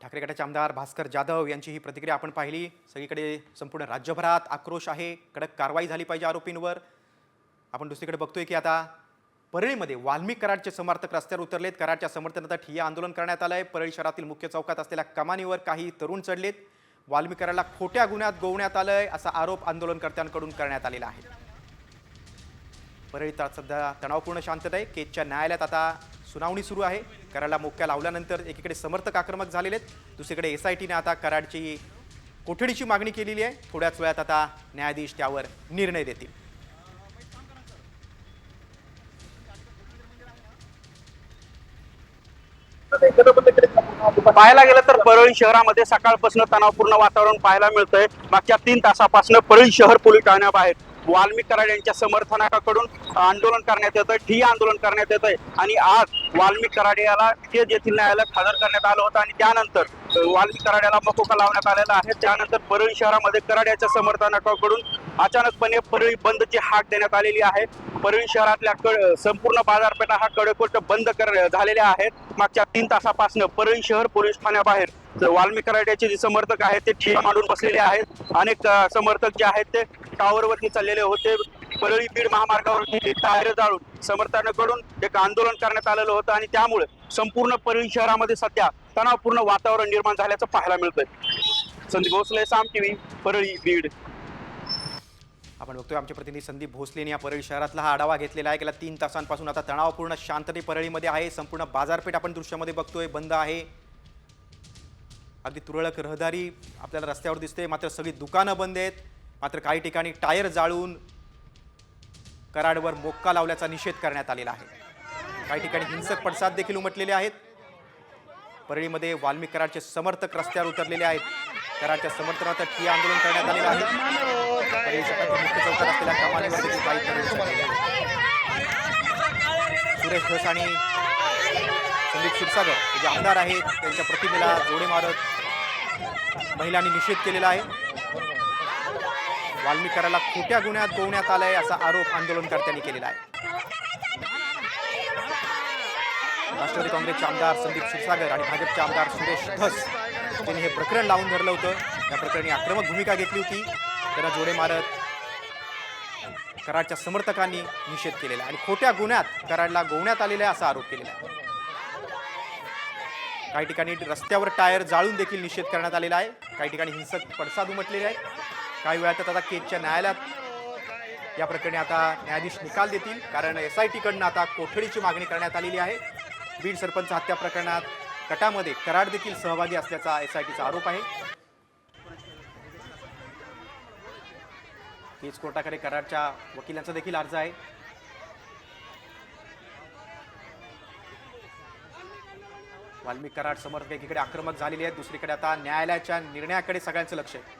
ठाकरे गटाचे आमदार भास्कर जाधव यांची ही प्रतिक्रिया आपण पाहिली। सगळीकडे संपूर्ण राज्यभरात आक्रोश आहे, कडक कारवाई झाली पाहिजे आरोपींवर। आपण दुसरीकडे बघतोय की आता परळीमध्ये वाल्मिक कराडचे समर्थक रस्त्यावर उतरलेत। कराडच्या समर्थनार्थ ठिय्या आंदोलन करण्यात आलंय। परळी शहरातील मुख्य चौकात असलेल्या कमानीवर काही तरुण चढलेत। वाल्मिक कराडला खोट्या गुन्ह्यात गोवण्यात आलंय असा आरोप आंदोलनकर्त्यांकडून करण्यात आलेला आहे। परळीत सध्या तणावपूर्ण शांतता आहे। केजच्या न्यायालयात आता सुनावणी सुरू आहे। कराडला मोक्या लावल्यानंतर एकीकडे समर्थक आक्रमक झालेले आहेत, दुसरीकडे एसआयटीने आता कराडची कोठडीची मागणी केलेली आहे। थोड्याच वेळात आता न्यायाधीश त्यावर निर्णय देतील। पाहायला गेलं तर परळी शहरामध्ये सकाळपासून तणावपूर्ण वातावरण पाहायला मिळतंय। मागच्या 3 तासापासून परळी शहर पोलीस ठाण्याबाहेर वाल्मिक कराड यांच्या समर्थनाकडून आंदोलन करण्यात येतंय, ठिय्या आंदोलन करण्यात येतंय। आणि आज वाल्मिक कराड याला केज येथील न्यायालयात हजर करण्यात आलं होतं आणि त्यानंतर वाल्मिक कराड याला मकोका लावण्यात आलेला आहे। त्यानंतर परळी शहरामध्ये कराड याच्या समर्थनाकडून अचानकपणे परळी बंदची हाक देण्यात आलेली आहे। परळी शहरातल्या संपूर्ण बाजारपेठा हा कडेकोट बंद झालेल्या आहेत। मागच्या 3 तासापासून परळी शहर पोलीस ठाण्याबाहेर वाल्मिक कराड याचे जे समर्थक आहेत ते ठिय्या मांडून बसलेले आहेत। अनेक समर्थक जे आहेत ते टावरवरती चाललेले होते। परळी बीड महामार्गावरती टायर जाळून समर्थकांकडून एक आंदोलन करण्यात आलेलं होतं आणि त्यामुळे संपूर्ण परळी शहरामध्ये सध्या तणावपूर्ण वातावरण निर्माण झाल्याचं पाहायला मिळतंय। संदीप भोसले, साम टीव्ही, परळी, बीड। आपण बघतोय आमचे प्रतिनिधी संदीप भोसले यांनी या परळी शहरातला हा आढावा घेतलेला आहे। गेल्या 3 तासांपासून आता तणावपूर्ण शांतता परळीमध्ये आहे। संपूर्ण बाजारपेठ आपण दृश्यामध्ये बघतोय बंद आहे। अगदी तुरळक रहदारी आपल्याला रस्त्यावर दिसते, मात्र सगळी दुकानं बंद आहेत। मात्र काही ठिकाणी टायर जाळून कराडवर मोक्का लावल्याचा निषेध करण्यात आलेला आहे। काही ठिकाणी हिंसक पडसाद देखील उमटलेले आहेत। परळीमध्ये वाल्मिक कराडचे समर्थक रस्त्यावर उतरलेले आहेत। कराडच्या समर्थनार्थ ठिय्या आंदोलन करण्यात आलेलं आहे। परळी शहरातील मुख्य चौकात असलेल्या कमानीवर देखील काही तरुण चढलेले आहेत। सुरेश धस आणि संदीप क्षीरसागर जे आमदार आहेत त्यांच्या प्रतिमेला जोडे मारत महिलांनी निषेध केलेला आहे। वाल्मिक कराडला खोट्या गुन्ह्यात गोवण्यात आलंय असा आरोप आंदोलनकर्त्यांनी केलेला आहे। राष्ट्रवादी काँग्रेसचे आमदार संदीप क्षीरसागर आणि भाजपचे आमदार सुरेश धस यांनी हे प्रकरण लावून धरलं होतं। या प्रकरणी आक्रमक भूमिका घेतली होती। त्यांना जोडे मारत कराडच्या समर्थकांनी निषेध केलेला आणि खोट्या गुन्ह्यात कराडला गोवण्यात आलेला आहे असा आरोप केलेला आहे। काही ठिकाणी रस्त्यावर टायर जाळून देखील निषेध करण्यात आलेला आहे। काही ठिकाणी हिंसक पडसाद उमटलेले आहेत। काही वेळात आता केजच्या न्यायालयात या प्रकरणी आता न्यायाधीश निकाल देतील, कारण एसआयटी कडून आता कोठडीची मागणी करण्यात आलेली आहे। बीड सरपंच हत्या प्रकरणात कटामध्ये कराड देखील सहभागी असल्याचा एसआयटीचा आरोप आहे। केज कोर्टाकडे कराडच्या वकिलांचा देखील अर्ज आहे। वाल्मिक कराड समर्थक एकीकडे आक्रमक झालेले आहेत, दुसरीकडे आता न्यायालयाच्या निर्णयाकडे सगळ्यांचं लक्ष आहे।